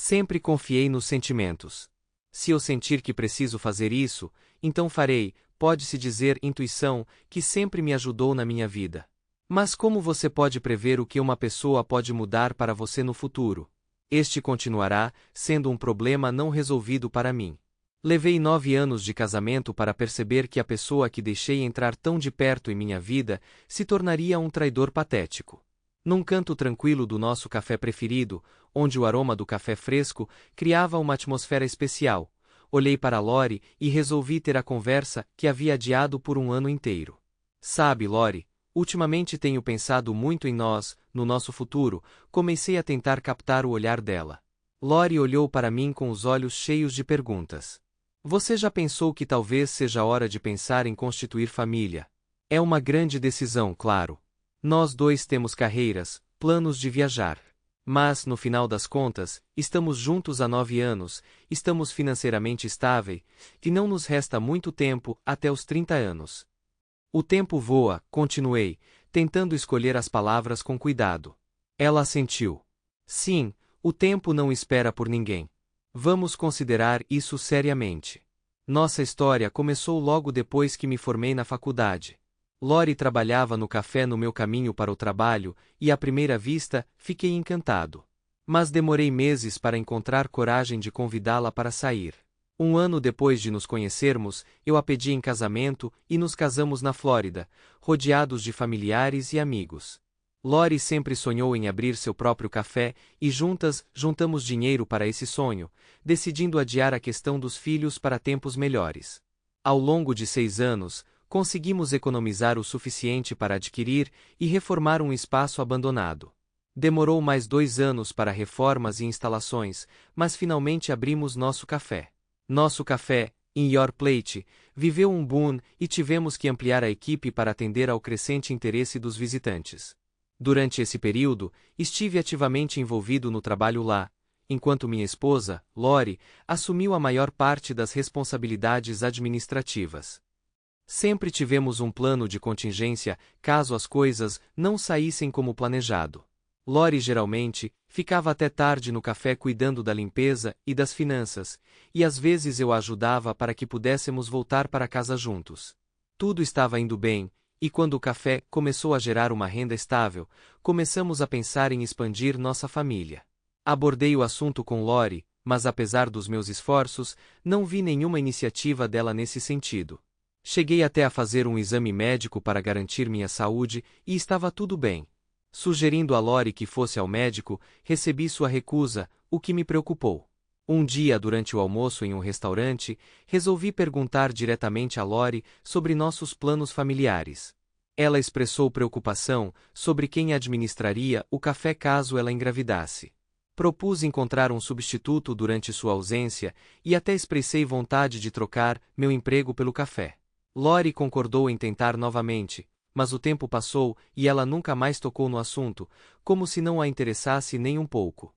Sempre confiei nos sentimentos. Se eu sentir que preciso fazer isso, então farei, pode-se dizer intuição, que sempre me ajudou na minha vida. Mas como você pode prever o que uma pessoa pode mudar para você no futuro? Este continuará sendo um problema não resolvido para mim. Levei 9 anos de casamento para perceber que a pessoa que deixei entrar tão de perto em minha vida se tornaria um traidor patético. Num canto tranquilo do nosso café preferido, onde o aroma do café fresco criava uma atmosfera especial, olhei para Lori e resolvi ter a conversa que havia adiado por um ano inteiro. Sabe, Lori, ultimamente tenho pensado muito em nós, no nosso futuro. Comecei a tentar captar o olhar dela. Lori olhou para mim com os olhos cheios de perguntas. Você já pensou que talvez seja hora de pensar em constituir família? É uma grande decisão, claro. Nós dois temos carreiras, planos de viajar. Mas, no final das contas, estamos juntos há 9 anos, estamos financeiramente estáveis, e não nos resta muito tempo até os 30 anos. O tempo voa, continuei, tentando escolher as palavras com cuidado. Ela assentiu. Sim, o tempo não espera por ninguém. Vamos considerar isso seriamente. Nossa história começou logo depois que me formei na faculdade. Lori trabalhava no café no meu caminho para o trabalho, e à primeira vista, fiquei encantado. Mas demorei meses para encontrar coragem de convidá-la para sair. Um ano depois de nos conhecermos, eu a pedi em casamento e nos casamos na Flórida, rodeados de familiares e amigos. Lori sempre sonhou em abrir seu próprio café e juntas juntamos dinheiro para esse sonho, decidindo adiar a questão dos filhos para tempos melhores. Ao longo de 6 anos, conseguimos economizar o suficiente para adquirir e reformar um espaço abandonado. Demorou mais 2 anos para reformas e instalações, mas finalmente abrimos nosso café. Nosso café, In Your Plate, viveu um boom e tivemos que ampliar a equipe para atender ao crescente interesse dos visitantes. Durante esse período, estive ativamente envolvido no trabalho lá, enquanto minha esposa, Lori, assumiu a maior parte das responsabilidades administrativas. Sempre tivemos um plano de contingência caso as coisas não saíssem como planejado. Lori geralmente ficava até tarde no café cuidando da limpeza e das finanças, e às vezes eu a ajudava para que pudéssemos voltar para casa juntos. Tudo estava indo bem, e quando o café começou a gerar uma renda estável, começamos a pensar em expandir nossa família. Abordei o assunto com Lori, mas apesar dos meus esforços, não vi nenhuma iniciativa dela nesse sentido. Cheguei até a fazer um exame médico para garantir minha saúde e estava tudo bem. Sugerindo a Lori que fosse ao médico, recebi sua recusa, o que me preocupou. Um dia, durante o almoço em um restaurante, resolvi perguntar diretamente a Lori sobre nossos planos familiares. Ela expressou preocupação sobre quem administraria o café caso ela engravidasse. Propus encontrar um substituto durante sua ausência e até expressei vontade de trocar meu emprego pelo café. Lori concordou em tentar novamente, mas o tempo passou e ela nunca mais tocou no assunto, como se não a interessasse nem um pouco.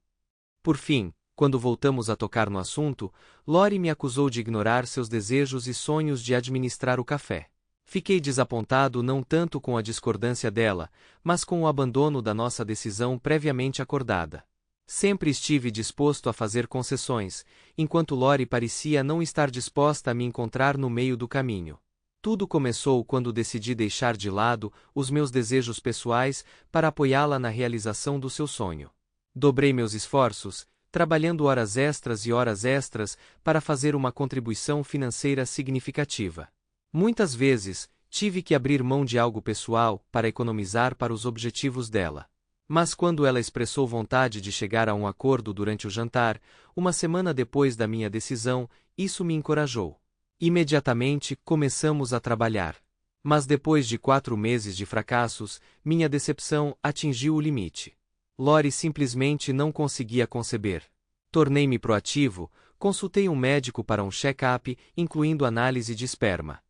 Por fim, quando voltamos a tocar no assunto, Lori me acusou de ignorar seus desejos e sonhos de administrar o café. Fiquei desapontado não tanto com a discordância dela, mas com o abandono da nossa decisão previamente acordada. Sempre estive disposto a fazer concessões, enquanto Lori parecia não estar disposta a me encontrar no meio do caminho. Tudo começou quando decidi deixar de lado os meus desejos pessoais para apoiá-la na realização do seu sonho. Dobrei meus esforços, trabalhando horas extras para fazer uma contribuição financeira significativa. Muitas vezes, tive que abrir mão de algo pessoal para economizar para os objetivos dela. Mas quando ela expressou vontade de chegar a um acordo durante o jantar, uma semana depois da minha decisão, isso me encorajou. Imediatamente, começamos a trabalhar. Mas depois de 4 meses de fracassos, minha decepção atingiu o limite. Lori simplesmente não conseguia conceber. Tornei-me proativo, consultei um médico para um check-up, incluindo análise de esperma.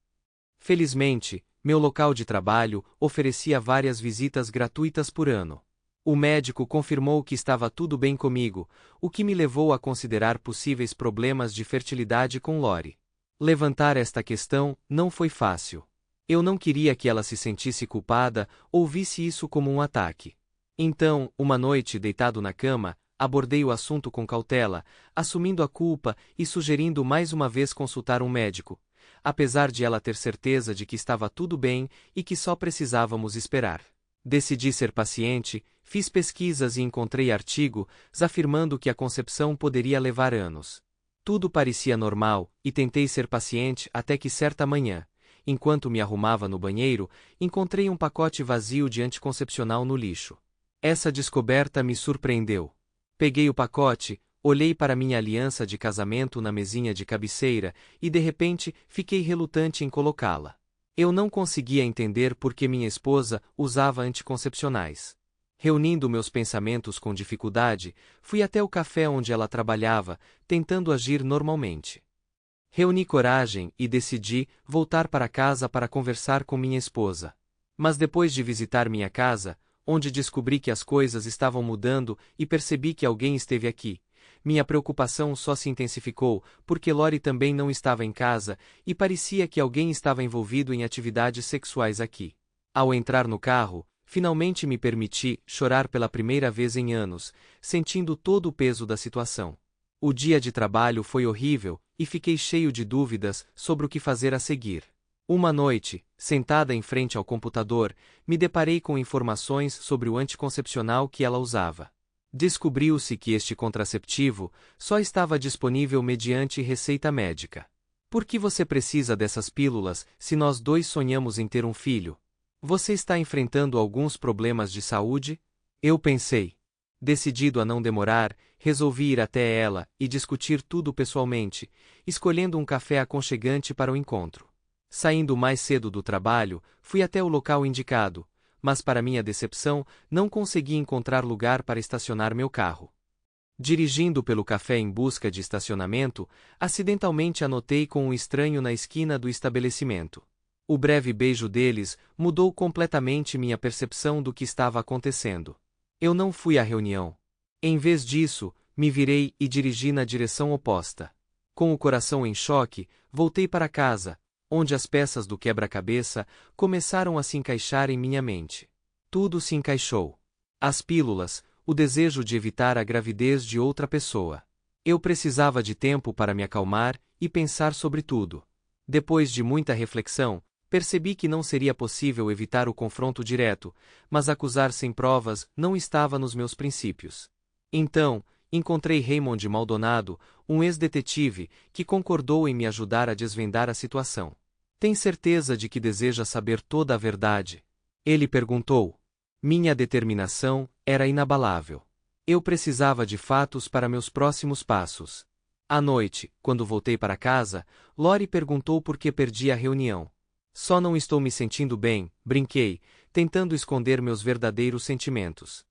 Felizmente, meu local de trabalho oferecia várias visitas gratuitas por ano. O médico confirmou que estava tudo bem comigo, o que me levou a considerar possíveis problemas de fertilidade com Lori. Levantar esta questão não foi fácil. Eu não queria que ela se sentisse culpada ou visse isso como um ataque. Então, uma noite deitado na cama, Abordei o assunto com cautela, assumindo a culpa e sugerindo mais uma vez consultar um médico, apesar de ela ter certeza de que estava tudo bem e que só precisávamos esperar. Decidi ser paciente, fiz pesquisas e encontrei artigos afirmando que a concepção poderia levar anos. Tudo parecia normal, e tentei ser paciente até que certa manhã, enquanto me arrumava no banheiro, encontrei um pacote vazio de anticoncepcional no lixo. Essa descoberta me surpreendeu. Peguei o pacote, olhei para minha aliança de casamento na mesinha de cabeceira e de repente fiquei relutante em colocá-la. Eu não conseguia entender por que minha esposa usava anticoncepcionais. Reunindo meus pensamentos com dificuldade, fui até o café onde ela trabalhava, tentando agir normalmente. Reuni coragem e decidi voltar para casa para conversar com minha esposa. Mas depois de visitar minha casa, onde descobri que as coisas estavam mudando e percebi que alguém esteve aqui, minha preocupação só se intensificou porque Lori também não estava em casa e parecia que alguém estava envolvido em atividades sexuais aqui. Ao entrar no carro, finalmente me permiti chorar pela primeira vez em anos, sentindo todo o peso da situação. O dia de trabalho foi horrível e fiquei cheio de dúvidas sobre o que fazer a seguir. Uma noite, sentada em frente ao computador, me deparei com informações sobre o anticoncepcional que ela usava. Descobriu-se que este contraceptivo só estava disponível mediante receita médica. Por que você precisa dessas pílulas se nós dois sonhamos em ter um filho? Você está enfrentando alguns problemas de saúde? Eu pensei. Decidido a não demorar, resolvi ir até ela e discutir tudo pessoalmente, escolhendo um café aconchegante para o encontro. Saindo mais cedo do trabalho, fui até o local indicado, mas para minha decepção, não consegui encontrar lugar para estacionar meu carro. Dirigindo pelo café em busca de estacionamento, acidentalmente anotei com um estranho na esquina do estabelecimento. O breve beijo deles mudou completamente minha percepção do que estava acontecendo. Eu não fui à reunião. Em vez disso, me virei e dirigi na direção oposta. Com o coração em choque, voltei para casa, onde as peças do quebra-cabeça começaram a se encaixar em minha mente. Tudo se encaixou. As pílulas, o desejo de evitar a gravidez de outra pessoa. Eu precisava de tempo para me acalmar e pensar sobre tudo. Depois de muita reflexão, percebi que não seria possível evitar o confronto direto, mas acusar sem provas não estava nos meus princípios. Então, encontrei Raymond Maldonado, um ex-detetive, que concordou em me ajudar a desvendar a situação. Tem certeza de que deseja saber toda a verdade? Ele perguntou. Minha determinação era inabalável. Eu precisava de fatos para meus próximos passos. À noite, quando voltei para casa, Lori perguntou por que perdi a reunião. Só não estou me sentindo bem, brinquei, tentando esconder meus verdadeiros sentimentos.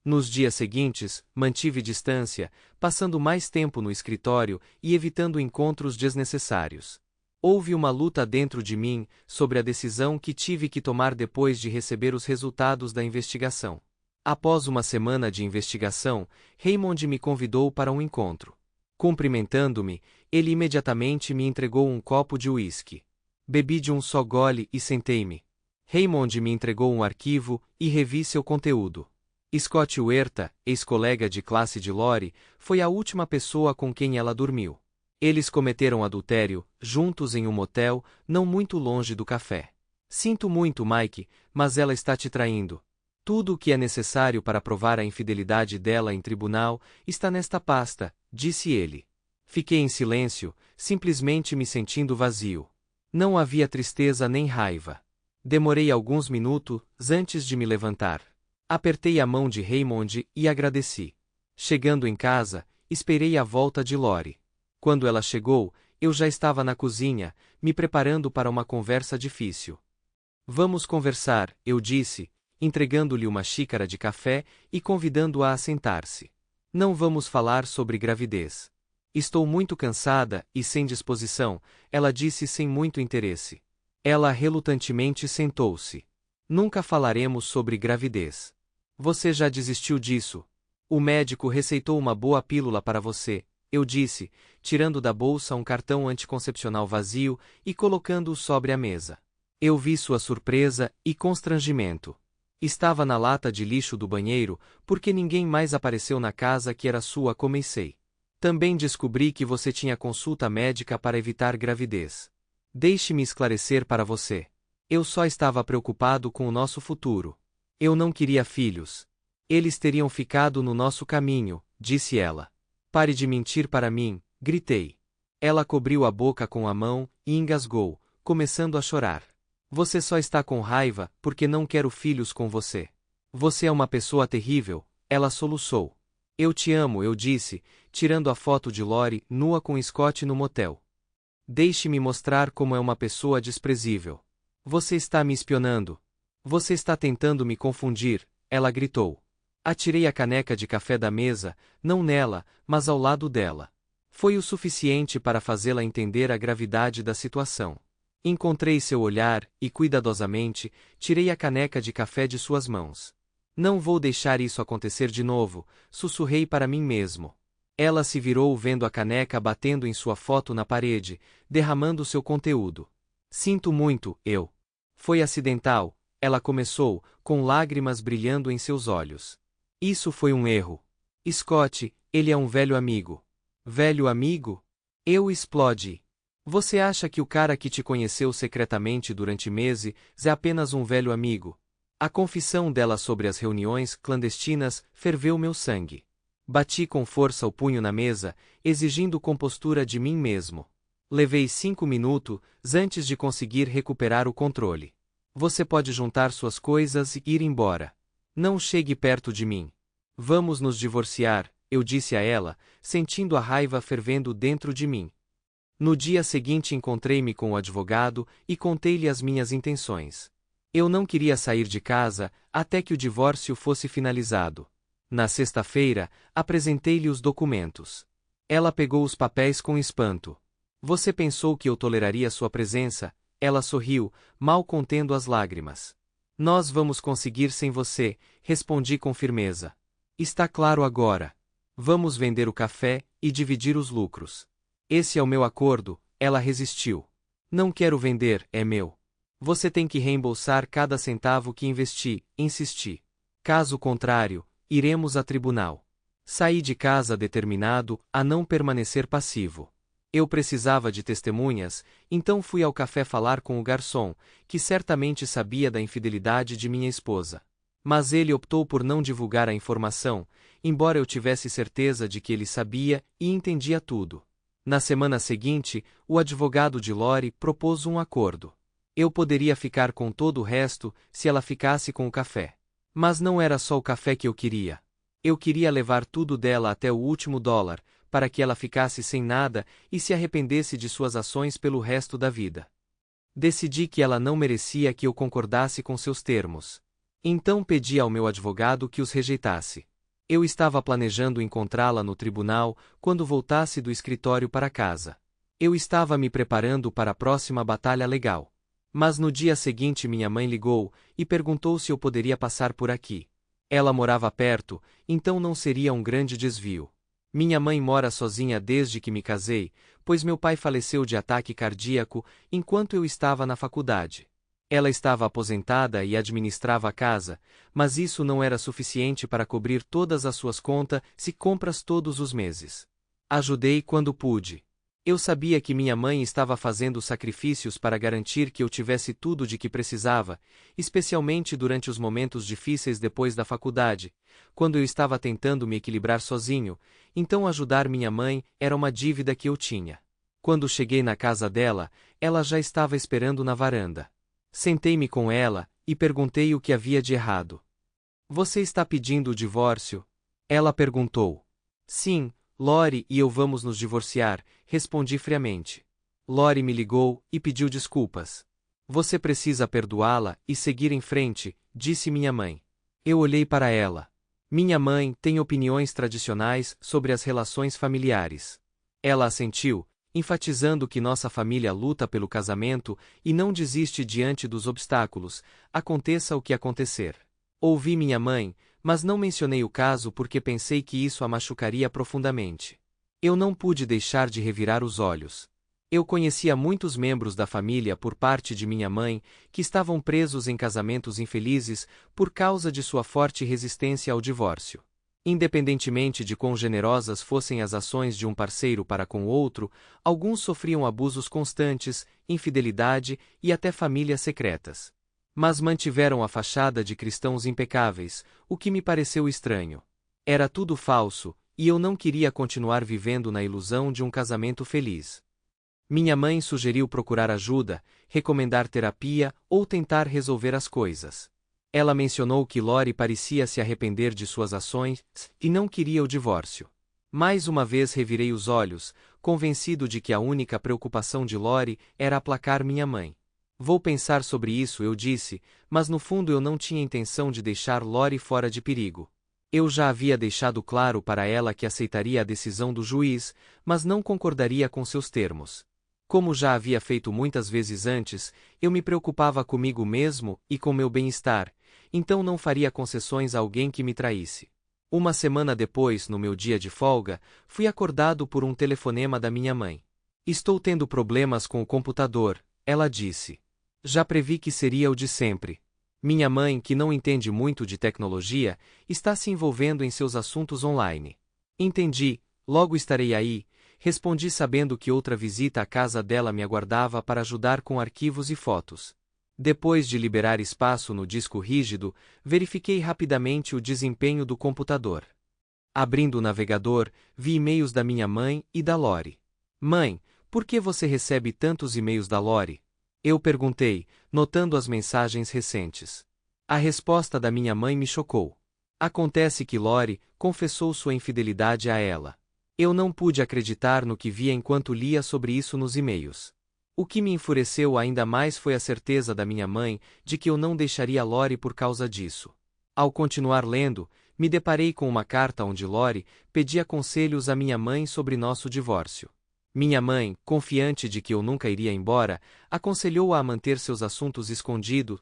Nos dias seguintes, mantive distância, passando mais tempo no escritório e evitando encontros desnecessários. Houve uma luta dentro de mim sobre a decisão que tive que tomar depois de receber os resultados da investigação. Após uma semana de investigação, Raymond me convidou para um encontro. Cumprimentando-me, ele imediatamente me entregou um copo de uísque. Bebi de um só gole e sentei-me. Raymond me entregou um arquivo e revi seu conteúdo. Scott Huerta, ex-colega de classe de Lori, foi a última pessoa com quem ela dormiu. Eles cometeram adultério, juntos em um motel, não muito longe do café. Sinto muito, Mike, mas ela está te traindo. Tudo o que é necessário para provar a infidelidade dela em tribunal está nesta pasta, disse ele. Fiquei em silêncio, simplesmente me sentindo vazio. Não havia tristeza nem raiva. Demorei alguns minutos antes de me levantar. Apertei a mão de Raymond e agradeci. Chegando em casa, esperei a volta de Lori. Quando ela chegou, eu já estava na cozinha, me preparando para uma conversa difícil. Vamos conversar, eu disse, entregando-lhe uma xícara de café e convidando-a a sentar-se. Não vamos falar sobre gravidez. Estou muito cansada e sem disposição, ela disse sem muito interesse. Ela relutantemente sentou-se. Nunca falaremos sobre gravidez. Você já desistiu disso. O médico receitou uma boa pílula para você, eu disse, tirando da bolsa um cartão anticoncepcional vazio e colocando-o sobre a mesa. Eu vi sua surpresa e constrangimento. Estava na lata de lixo do banheiro, porque ninguém mais apareceu na casa que era sua, comecei. Também descobri que você tinha consulta médica para evitar gravidez. Deixe-me esclarecer para você. Eu só estava preocupado com o nosso futuro. Eu não queria filhos. Eles teriam ficado no nosso caminho, disse ela. Pare de mentir para mim, gritei. Ela cobriu a boca com a mão e engasgou, começando a chorar. Você só está com raiva porque não quero filhos com você. Você é uma pessoa terrível, ela soluçou. Eu te amo, eu disse, tirando a foto de Lori nua com Scott no motel. Deixe-me mostrar como é uma pessoa desprezível. Você está me espionando. Você está tentando me confundir, ela gritou. Atirei a caneca de café da mesa, não nela, mas ao lado dela. Foi o suficiente para fazê-la entender a gravidade da situação. Encontrei seu olhar e, cuidadosamente, tirei a caneca de café de suas mãos. Não vou deixar isso acontecer de novo, sussurrei para mim mesmo. Ela se virou vendo a caneca batendo em sua foto na parede, derramando seu conteúdo. Sinto muito, eu. Foi acidental, ela começou, com lágrimas brilhando em seus olhos. Isso foi um erro. Scott, ele é um velho amigo. Velho amigo? Eu explodi. Você acha que o cara que te conheceu secretamente durante meses é apenas um velho amigo? A confissão dela sobre as reuniões clandestinas ferveu meu sangue. Bati com força o punho na mesa, exigindo compostura de mim mesmo. Levei 5 minutos antes de conseguir recuperar o controle. Você pode juntar suas coisas e ir embora. Não chegue perto de mim. Vamos nos divorciar, eu disse a ela, sentindo a raiva fervendo dentro de mim. No dia seguinte encontrei-me com o advogado e contei-lhe as minhas intenções. Eu não queria sair de casa até que o divórcio fosse finalizado. Na sexta-feira, apresentei-lhe os documentos. Ela pegou os papéis com espanto. Você pensou que eu toleraria sua presença? Ela sorriu, mal contendo as lágrimas. Nós vamos conseguir sem você, respondi com firmeza. Está claro agora. Vamos vender o café e dividir os lucros. Esse é o meu acordo, ela resistiu. Não quero vender, é meu. Você tem que reembolsar cada centavo que investi, insisti. Caso contrário, iremos a tribunal. Saí de casa determinado a não permanecer passivo. Eu precisava de testemunhas, então fui ao café falar com o garçom, que certamente sabia da infidelidade de minha esposa. Mas ele optou por não divulgar a informação, embora eu tivesse certeza de que ele sabia e entendia tudo. Na semana seguinte, o advogado de Lori propôs um acordo. Eu poderia ficar com todo o resto se ela ficasse com o café. Mas não era só o café que eu queria. Eu queria levar tudo dela até o último dólar, para que ela ficasse sem nada e se arrependesse de suas ações pelo resto da vida. Decidi que ela não merecia que eu concordasse com seus termos. Então pedi ao meu advogado que os rejeitasse. Eu estava planejando encontrá-la no tribunal quando voltasse do escritório para casa. Eu estava me preparando para a próxima batalha legal. Mas no dia seguinte minha mãe ligou e perguntou se eu poderia passar por aqui. Ela morava perto, então não seria um grande desvio. Minha mãe mora sozinha desde que me casei, pois meu pai faleceu de ataque cardíaco enquanto eu estava na faculdade. Ela estava aposentada e administrava a casa, mas isso não era suficiente para cobrir todas as suas contas e compras todos os meses. Ajudei quando pude. Eu sabia que minha mãe estava fazendo sacrifícios para garantir que eu tivesse tudo de que precisava, especialmente durante os momentos difíceis depois da faculdade, quando eu estava tentando me equilibrar sozinho, então ajudar minha mãe era uma dívida que eu tinha. Quando cheguei na casa dela, ela já estava esperando na varanda. Sentei-me com ela e perguntei o que havia de errado. Você está pedindo o divórcio? Ela perguntou. Sim, Lori e eu vamos nos divorciar, respondi friamente. Lori me ligou e pediu desculpas. Você precisa perdoá-la e seguir em frente, disse minha mãe. Eu olhei para ela. Minha mãe tem opiniões tradicionais sobre as relações familiares. Ela assentiu, enfatizando que nossa família luta pelo casamento e não desiste diante dos obstáculos, aconteça o que acontecer. Ouvi minha mãe, mas não mencionei o caso porque pensei que isso a machucaria profundamente. Eu não pude deixar de revirar os olhos. Eu conhecia muitos membros da família por parte de minha mãe que estavam presos em casamentos infelizes por causa de sua forte resistência ao divórcio. Independentemente de quão generosas fossem as ações de um parceiro para com o outro, alguns sofriam abusos constantes, infidelidade e até famílias secretas. Mas mantiveram a fachada de cristãos impecáveis, o que me pareceu estranho. Era tudo falso, e eu não queria continuar vivendo na ilusão de um casamento feliz. Minha mãe sugeriu procurar ajuda, recomendar terapia ou tentar resolver as coisas. Ela mencionou que Lori parecia se arrepender de suas ações e não queria o divórcio. Mais uma vez revirei os olhos, convencido de que a única preocupação de Lori era aplacar minha mãe. Vou pensar sobre isso, eu disse, mas no fundo eu não tinha intenção de deixar Lori fora de perigo. Eu já havia deixado claro para ela que aceitaria a decisão do juiz, mas não concordaria com seus termos. Como já havia feito muitas vezes antes, eu me preocupava comigo mesmo e com meu bem-estar, então não faria concessões a alguém que me traísse. Uma semana depois, no meu dia de folga, fui acordado por um telefonema da minha mãe. Estou tendo problemas com o computador, ela disse. Já previ que seria o de sempre. Minha mãe, que não entende muito de tecnologia, está se envolvendo em seus assuntos online. Entendi, logo estarei aí. Respondi sabendo que outra visita à casa dela me aguardava para ajudar com arquivos e fotos. Depois de liberar espaço no disco rígido, verifiquei rapidamente o desempenho do computador. Abrindo o navegador, vi e-mails da minha mãe e da Lori. Mãe, por que você recebe tantos e-mails da Lori? Eu perguntei, notando as mensagens recentes. A resposta da minha mãe me chocou. Acontece que Lori confessou sua infidelidade a ela. Eu não pude acreditar no que via enquanto lia sobre isso nos e-mails. O que me enfureceu ainda mais foi a certeza da minha mãe de que eu não deixaria Lori por causa disso. Ao continuar lendo, me deparei com uma carta onde Lori pedia conselhos à minha mãe sobre nosso divórcio. Minha mãe, confiante de que eu nunca iria embora, aconselhou-a a manter seus assuntos escondidos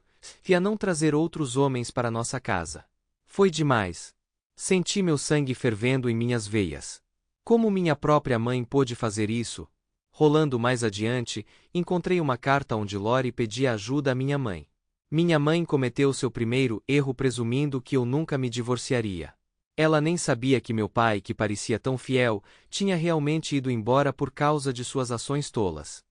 e a não trazer outros homens para nossa casa. Foi demais. Senti meu sangue fervendo em minhas veias. Como minha própria mãe pôde fazer isso? Rolando mais adiante, encontrei uma carta onde Lori pedia ajuda à minha mãe. Minha mãe cometeu seu primeiro erro presumindo que eu nunca me divorciaria. Ela nem sabia que meu pai, que parecia tão fiel, tinha realmente ido embora por causa de suas ações tolas.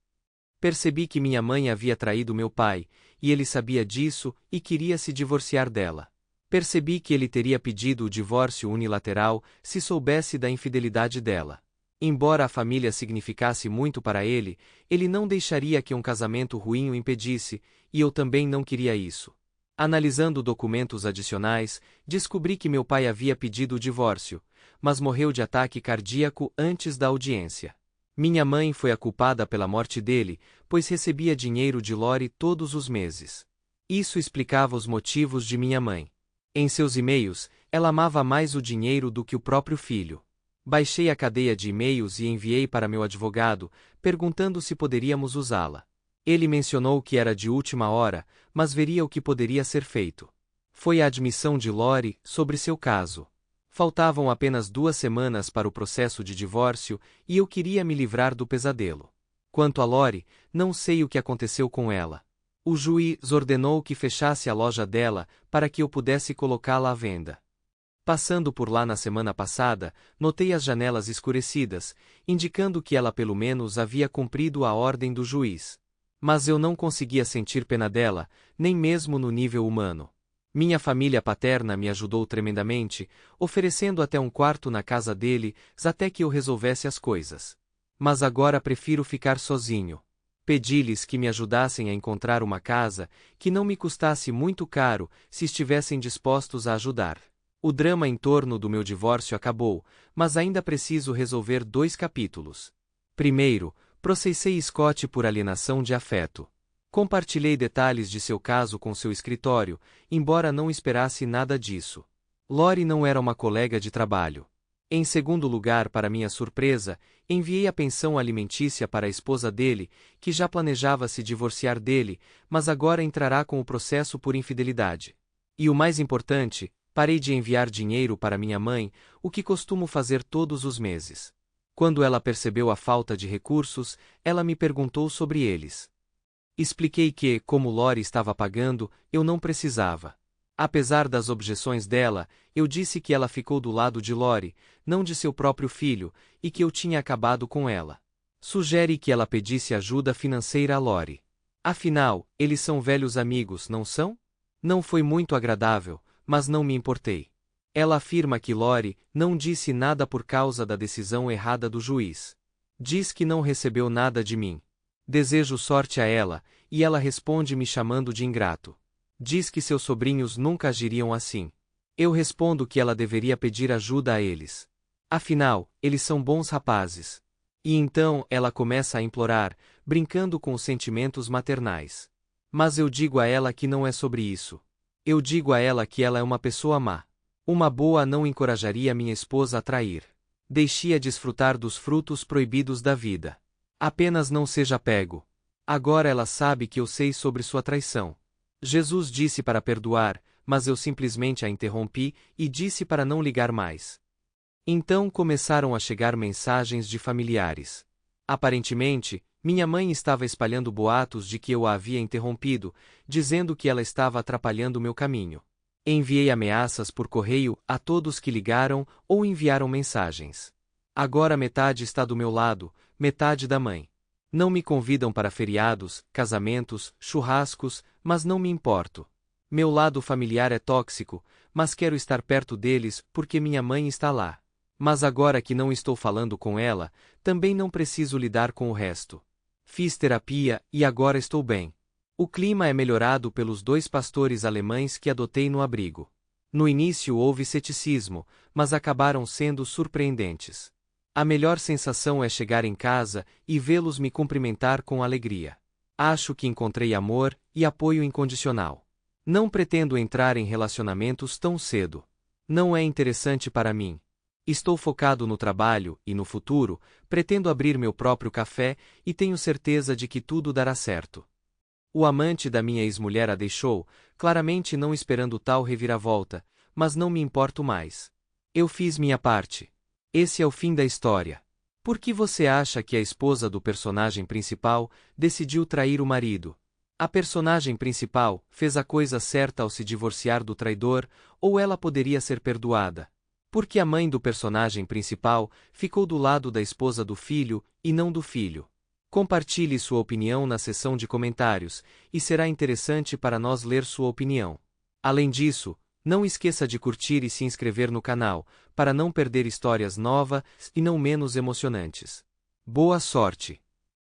Percebi que minha mãe havia traído meu pai, e ele sabia disso e queria se divorciar dela. Percebi que ele teria pedido o divórcio unilateral se soubesse da infidelidade dela. Embora a família significasse muito para ele, ele não deixaria que um casamento ruim o impedisse, e eu também não queria isso. Analisando documentos adicionais, descobri que meu pai havia pedido o divórcio, mas morreu de ataque cardíaco antes da audiência. Minha mãe foi a culpada pela morte dele, pois recebia dinheiro de Lori todos os meses. Isso explicava os motivos de minha mãe. Em seus e-mails, ela amava mais o dinheiro do que o próprio filho. Baixei a cadeia de e-mails e enviei para meu advogado, perguntando se poderíamos usá-la. Ele mencionou que era de última hora, mas veria o que poderia ser feito. Foi a admissão de Lori sobre seu caso. Faltavam apenas 2 semanas para o processo de divórcio e eu queria me livrar do pesadelo. Quanto a Lori, não sei o que aconteceu com ela. O juiz ordenou que fechasse a loja dela para que eu pudesse colocá-la à venda. Passando por lá na semana passada, notei as janelas escurecidas, indicando que ela pelo menos havia cumprido a ordem do juiz. Mas eu não conseguia sentir pena dela, nem mesmo no nível humano. Minha família paterna me ajudou tremendamente, oferecendo até um quarto na casa dele, até que eu resolvesse as coisas. Mas agora prefiro ficar sozinho. Pedi-lhes que me ajudassem a encontrar uma casa que não me custasse muito caro se estivessem dispostos a ajudar. O drama em torno do meu divórcio acabou, mas ainda preciso resolver 2 capítulos. Primeiro, processei Scott por alienação de afeto. Compartilhei detalhes de seu caso com seu escritório, embora não esperasse nada disso. Lori não era uma colega de trabalho. Em segundo lugar, para minha surpresa, enviei a pensão alimentícia para a esposa dele, que já planejava se divorciar dele, mas agora entrará com o processo por infidelidade. E o mais importante, parei de enviar dinheiro para minha mãe, o que costumo fazer todos os meses. Quando ela percebeu a falta de recursos, ela me perguntou sobre eles. Expliquei que, como Lori estava pagando, eu não precisava. Apesar das objeções dela, eu disse que ela ficou do lado de Lori, não de seu próprio filho, e que eu tinha acabado com ela. Sugere que ela pedisse ajuda financeira a Lori. Afinal, eles são velhos amigos, não são? Não foi muito agradável, mas não me importei. Ela afirma que Lori não disse nada por causa da decisão errada do juiz. Diz que não recebeu nada de mim. Desejo sorte a ela, e ela responde me chamando de ingrato. Diz que seus sobrinhos nunca agiriam assim. Eu respondo que ela deveria pedir ajuda a eles. Afinal, eles são bons rapazes. E então ela começa a implorar, brincando com os sentimentos maternais. Mas eu digo a ela que não é sobre isso. Eu digo a ela que ela é uma pessoa má. Uma boa não encorajaria minha esposa a trair. Deixe-a desfrutar dos frutos proibidos da vida. Apenas não seja pego. Agora ela sabe que eu sei sobre sua traição. Jesus disse para perdoar, mas eu simplesmente a interrompi e disse para não ligar mais. Então começaram a chegar mensagens de familiares. Aparentemente, minha mãe estava espalhando boatos de que eu a havia interrompido, dizendo que ela estava atrapalhando meu caminho. Enviei ameaças por correio a todos que ligaram ou enviaram mensagens. Agora metade está do meu lado, metade da mãe. Não me convidam para feriados, casamentos, churrascos, mas não me importo. Meu lado familiar é tóxico, mas quero estar perto deles porque minha mãe está lá. Mas agora que não estou falando com ela, também não preciso lidar com o resto. Fiz terapia e agora estou bem. O clima é melhorado pelos 2 pastores alemães que adotei no abrigo. No início houve ceticismo, mas acabaram sendo surpreendentes. A melhor sensação é chegar em casa e vê-los me cumprimentar com alegria. Acho que encontrei amor e apoio incondicional. Não pretendo entrar em relacionamentos tão cedo. Não é interessante para mim. Estou focado no trabalho e no futuro, pretendo abrir meu próprio café e tenho certeza de que tudo dará certo. O amante da minha ex-mulher a deixou, claramente não esperando tal reviravolta, mas não me importo mais. Eu fiz minha parte. Esse é o fim da história. Por que você acha que a esposa do personagem principal decidiu trair o marido? A personagem principal fez a coisa certa ao se divorciar do traidor, ou ela poderia ser perdoada? Porque a mãe do personagem principal ficou do lado da esposa do filho e não do filho. Compartilhe sua opinião na seção de comentários, e será interessante para nós ler sua opinião. Além disso, não esqueça de curtir e se inscrever no canal, para não perder histórias novas e não menos emocionantes. Boa sorte!